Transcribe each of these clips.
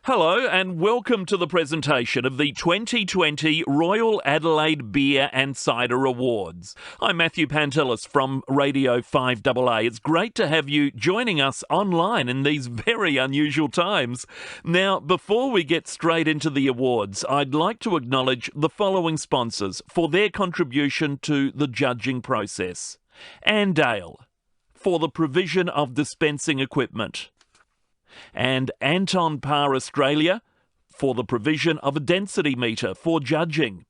Hello and welcome to the presentation of the 2020 Royal Adelaide Beer and Cider Awards. I'm Matthew Pantelis from Radio 5AA. It's great to have you joining us online in these very unusual times. Now, before we get straight into the awards, I'd like to acknowledge the following sponsors for their contribution to the judging process. Dale, for the provision of dispensing equipment, and Anton Par Australia for the provision of a density meter for judging.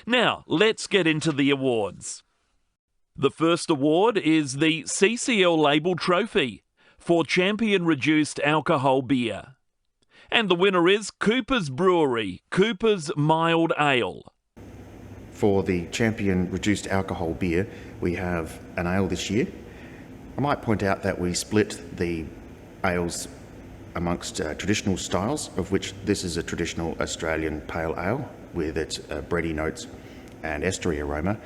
Now, let's get into the awards. The first award is the CCL Label Trophy for Champion Reduced Alcohol Beer. And the winner is Cooper's Brewery, Cooper's Mild Ale. For the Champion Reduced Alcohol Beer, we have an ale this year. I might point out that we split the ales amongst traditional styles, of which this is a traditional Australian pale ale with its bready notes and estery aroma.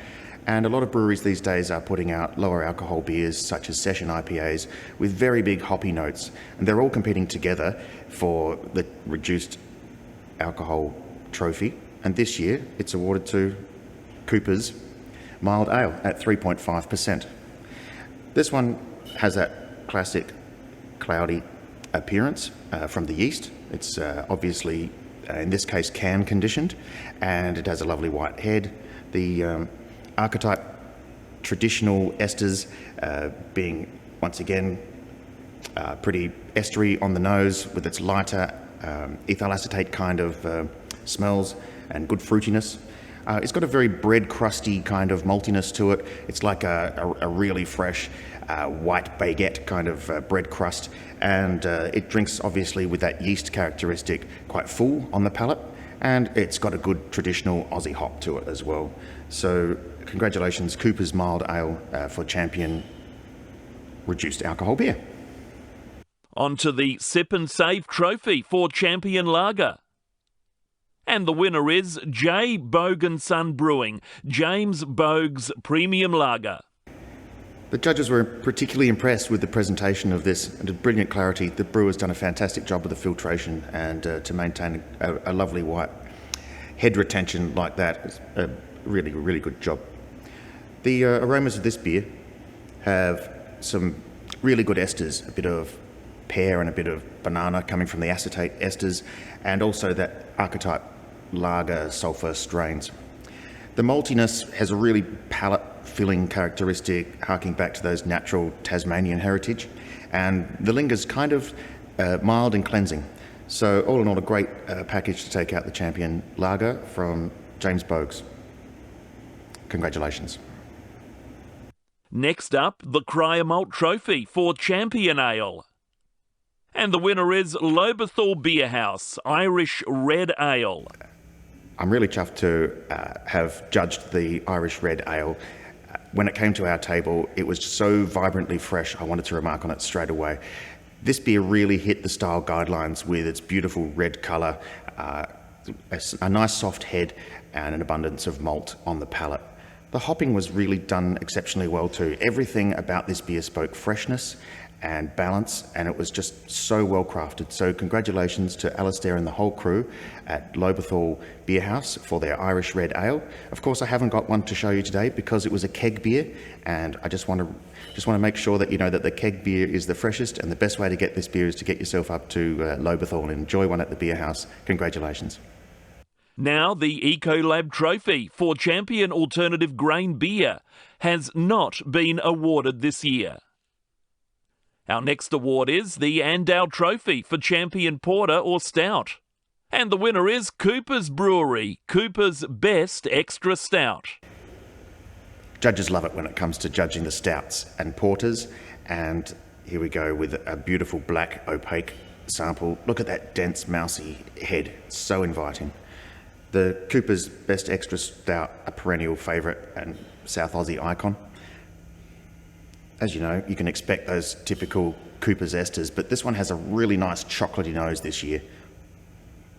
And a lot of breweries these days are putting out lower alcohol beers such as session IPAs with very big hoppy notes. And they're all competing together for the reduced alcohol trophy. And this year it's awarded to Cooper's Mild Ale at 3.5%. This one has that classic cloudy appearance from the yeast. It's obviously, in this case, can conditioned, and it has a lovely white head. The archetype traditional esters being, once again, pretty estery on the nose with its lighter ethyl acetate kind of smells and good fruitiness. It's got a very bread crusty kind of maltiness to it. It's like a really fresh white baguette kind of bread crust, and it drinks obviously with that yeast characteristic, quite full on the palate, and it's got a good traditional Aussie hop to it as well. So congratulations, Cooper's Mild Ale for Champion Reduced Alcohol Beer. On to the Sip and Save Trophy for Champion Lager. And the winner is J. Boag & Son Brewing, James Boag's Premium Lager. The judges were particularly impressed with the presentation of this, and brilliant clarity. The brewer's done a fantastic job with the filtration, and to maintain a lovely white head retention like that is a really, really good job. The aromas of this beer have some really good esters, a bit of pear and a bit of banana coming from the acetate esters, and also that archetype lager sulphur strains. The maltiness has a really palate-filling characteristic, harking back to those natural Tasmanian heritage, and the linger's kind of mild and cleansing. So all in all, a great package to take out the Champion Lager from James Boag's. Congratulations. Next up, the Cryer Malt Trophy for Champion Ale. And the winner is LOBETHAL BIERHAUS Irish Red Ale. I'm really chuffed to have judged the Irish Red Ale. When it came to our table, it was so vibrantly fresh, I wanted to remark on it straight away. This beer really hit the style guidelines with its beautiful red colour, a nice soft head, and an abundance of malt on the palate. The hopping was really done exceptionally well too. Everything about this beer spoke freshness and balance, and it was just so well crafted. So congratulations to Alistair and the whole crew at LOBETHAL BIERHAUS for their Irish Red Ale. Of course, I haven't got one to show you today because it was a keg beer, and I just want to make sure that you know that the keg beer is the freshest, and the best way to get this beer is to get yourself up to LOBETHAL and enjoy one at the beer house. Congratulations. Now, the Ecolab Trophy for Champion Alternative Grain Beer has not been awarded this year. Our next award is the Dale Trophy for Champion Porter or Stout. And the winner is Cooper's Brewery, Cooper's Best Extra Stout. Judges love it when it comes to judging the stouts and porters, and here we go with a beautiful black opaque sample. Look at that dense mousy head, it's so inviting. The Cooper's Best Extra Stout, a perennial favourite and South Aussie icon. As you know, you can expect those typical Cooper's esters, but this one has a really nice chocolatey nose this year.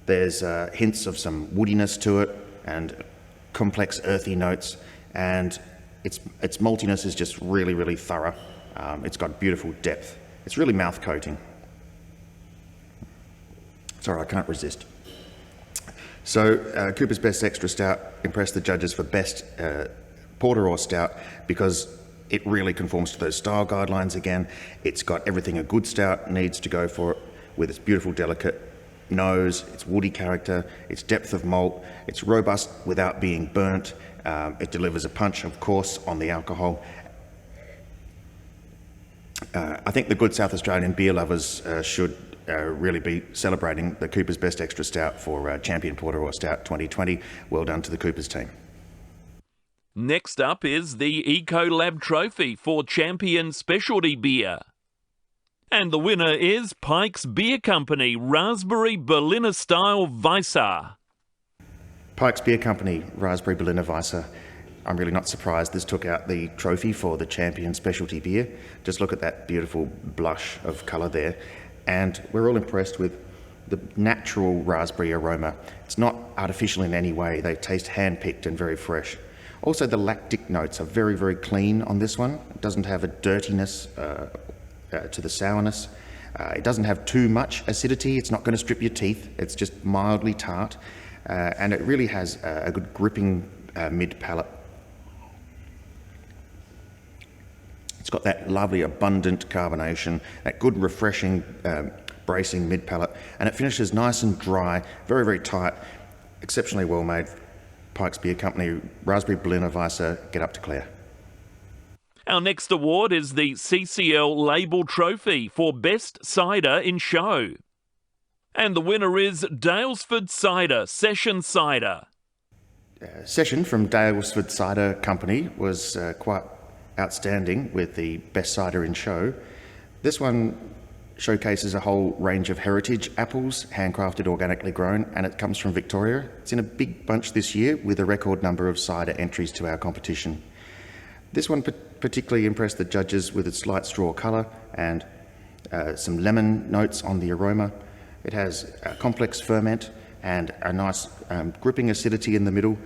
There's hints of some woodiness to it and complex earthy notes, and its maltiness is just really, really thorough. It's got beautiful depth. It's really mouth coating. Sorry, I can't resist. So Cooper's Best Extra Stout impressed the judges for Best Porter or Stout because it really conforms to those style guidelines again. It's got everything a good stout needs to go for it, with its beautiful, delicate nose, its woody character, its depth of malt. It's robust without being burnt. It delivers a punch, of course, on the alcohol. I think the good South Australian beer lovers should really be celebrating the Cooper's Best Extra Stout for Champion Porter or Stout 2020. Well done to the Coopers team. Next up is the Ecolab Trophy for Champion Specialty Beer. And the winner is Pikes Beer Company Raspberry Berliner Style Weisse. Pikes Beer Company Raspberry Berliner Weisse. I'm really not surprised this took out the trophy for the Champion Specialty Beer. Just look at that beautiful blush of colour there. And we're all impressed with the natural raspberry aroma. It's not artificial in any way. They taste hand-picked and very fresh. Also, the lactic notes are very, very clean on this one. It doesn't have a dirtiness to the sourness. It doesn't have too much acidity. It's not going to strip your teeth. It's just mildly tart. And it really has a good gripping mid-palate. It's got that lovely, abundant carbonation, that good, refreshing, bracing mid-palate, and it finishes nice and dry, very, very tight, exceptionally well made. Pikes Beer Company Raspberry Berliner Weisse, get up to Claire. Our next award is the CCL Label Trophy for Best Cider in Show. And the winner is Daylesford Cider, Session Cider. Session from Daylesford Cider Company was quite outstanding with the Best Cider in Show. This one showcases a whole range of heritage apples, handcrafted, organically grown, and it comes from Victoria. It's in a big bunch this year with a record number of cider entries to our competition. This one particularly impressed the judges with its light straw colour and some lemon notes on the aroma. It has a complex ferment and a nice gripping acidity in the middle.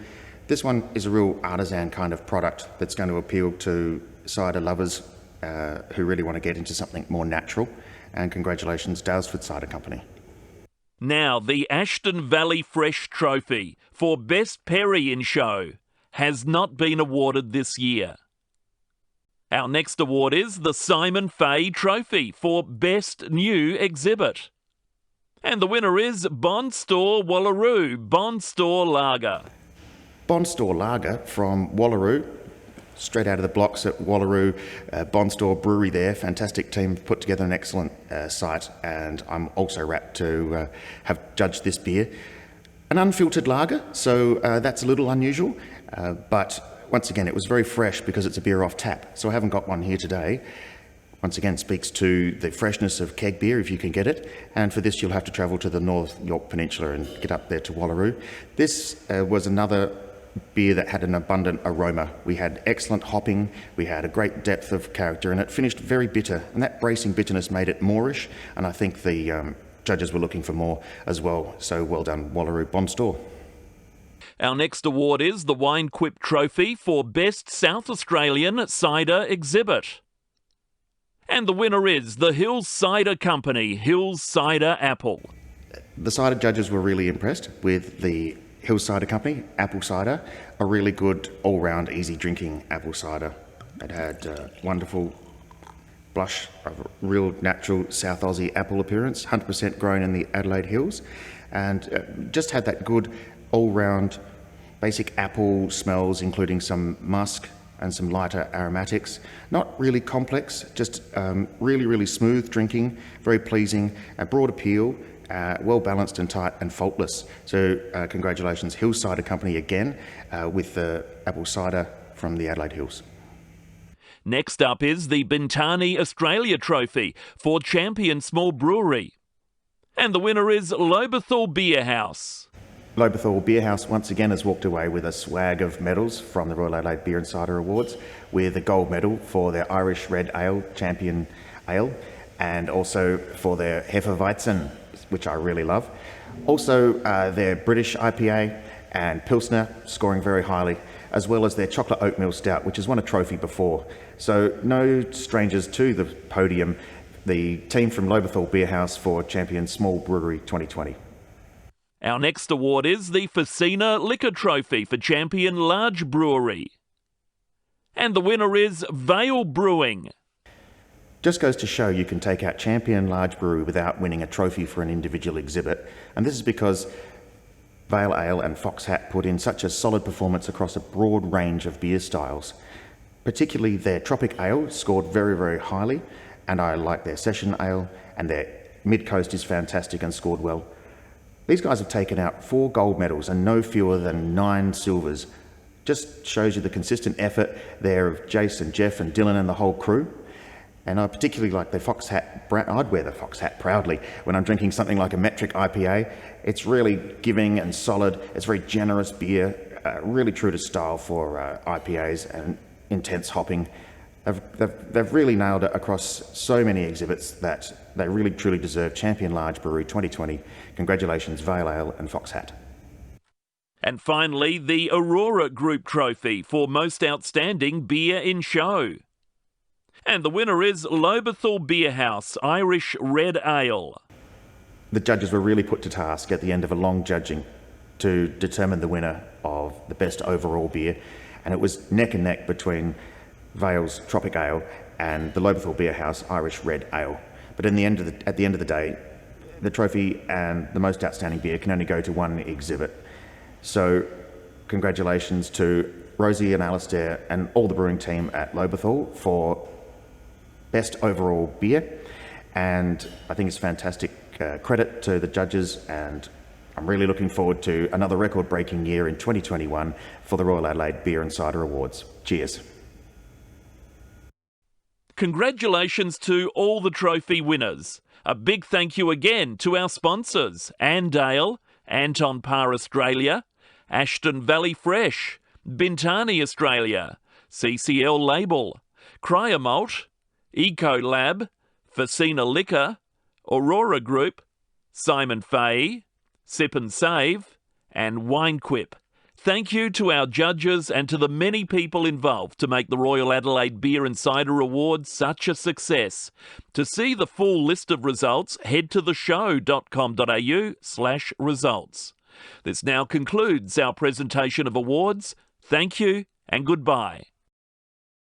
This one is a real artisan kind of product that's going to appeal to cider lovers who really want to get into something more natural. And congratulations, Daylesford Cider Company. Now, the Ashton Valley Fresh Trophy for Best Perry in Show has not been awarded this year. Our next award is the Simon Fay Trophy for Best New Exhibit. And the winner is Bond Store Wallaroo Bond Store Lager. Bond Store Lager from Wallaroo, straight out of the blocks at Wallaroo Bond Store Brewery there. Fantastic team, put together an excellent site, and I'm also rapt to have judged this beer. An unfiltered lager, so that's a little unusual, but once again it was very fresh because it's a beer off tap, so I haven't got one here today. Once again, speaks to the freshness of keg beer if you can get it, and for this you'll have to travel to the North York Peninsula and get up there to Wallaroo. This was another beer that had an abundant aroma. We had excellent hopping, we had a great depth of character, and it finished very bitter, and that bracing bitterness made it moreish, and I think the judges were looking for more as well, so well done Wallaroo Bond Store. Our next award is the Wine Quip Trophy for Best South Australian Cider Exhibit. And the winner is the Hills Cider Company Hills Cider Apple. The cider judges were really impressed with the Hills Cider Company apple cider, a really good all-round easy drinking apple cider. It had wonderful blush of real natural South Aussie apple appearance, 100% grown in the Adelaide Hills, and just had that good all-round basic apple smells, including some musk and some lighter aromatics. Not really complex, just really, really smooth drinking, very pleasing, a broad appeal, well balanced and tight and faultless. So congratulations Hills Cider Company again with the apple cider from the Adelaide Hills. Next up is the Bintani Australia Trophy for Champion Small Brewery. And the winner is LOBETHAL BIERHAUS. LOBETHAL BIERHAUS once again has walked away with a swag of medals from the Royal Adelaide Beer and Cider Awards, with a gold medal for their Irish Red Ale, Champion Ale, and also for their Hefeweizen, which I really love. Also their British IPA and Pilsner, scoring very highly, as well as their Chocolate Oatmeal Stout, which has won a trophy before. So no strangers to the podium, the team from LOBETHAL BIERHAUS for Champion Small Brewery 2020. Our next award is the Facina Liquor Trophy for Champion Large Brewery. And the winner is VALE Brewing. Just goes to show you can take out Champion Large Brewery without winning a trophy for an individual exhibit, and this is because Vale Ale and Fox Hat put in such a solid performance across a broad range of beer styles. Particularly their Tropic Ale scored very, very highly, and I like their Session Ale, and their Mid-Coast is fantastic and scored well. These guys have taken out 4 gold medals and no fewer than 9 silvers. Just shows you the consistent effort there of Jason, Jeff and Dylan and the whole crew. And I particularly like their Fox Hat. I'd wear the Fox Hat proudly when I'm drinking something like a metric IPA. It's really giving and solid. It's very generous beer, really true to style for IPAs and intense hopping. They've really nailed it across so many exhibits that they really truly deserve Champion Large Brewery 2020. Congratulations, Vale Ale and Fox Hat. And finally, the Aurora Group Trophy for Most Outstanding Beer in Show. And the winner is LOBETHAL BIERHAUS Irish Red Ale. The judges were really put to task at the end of a long judging to determine the winner of the best overall beer, and it was neck and neck between Vale's Tropic Ale and the LOBETHAL BIERHAUS Irish Red Ale. But at the end of the day, the trophy and the most outstanding beer can only go to one exhibit. So congratulations to Rosie and Alistair and all the brewing team at LOBETHAL for best overall beer, and I think it's fantastic credit to the judges, and I'm really looking forward to another record-breaking year in 2021 for the Royal Adelaide Beer and Cider Awards. Cheers. Congratulations to all the trophy winners. A big thank you again to our sponsors, Andale, Anton Par Australia, Ashton Valley Fresh, Bintani Australia, CCL Label, Cryomalt, Ecolab, Facina Liquor, Aurora Group, Simon Fay, Sip and Save, and Winequip. Thank you to our judges and to the many people involved to make the Royal Adelaide Beer and Cider Awards such a success. To see the full list of results, head to theshow.com.au/results. This now concludes our presentation of awards. Thank you and goodbye.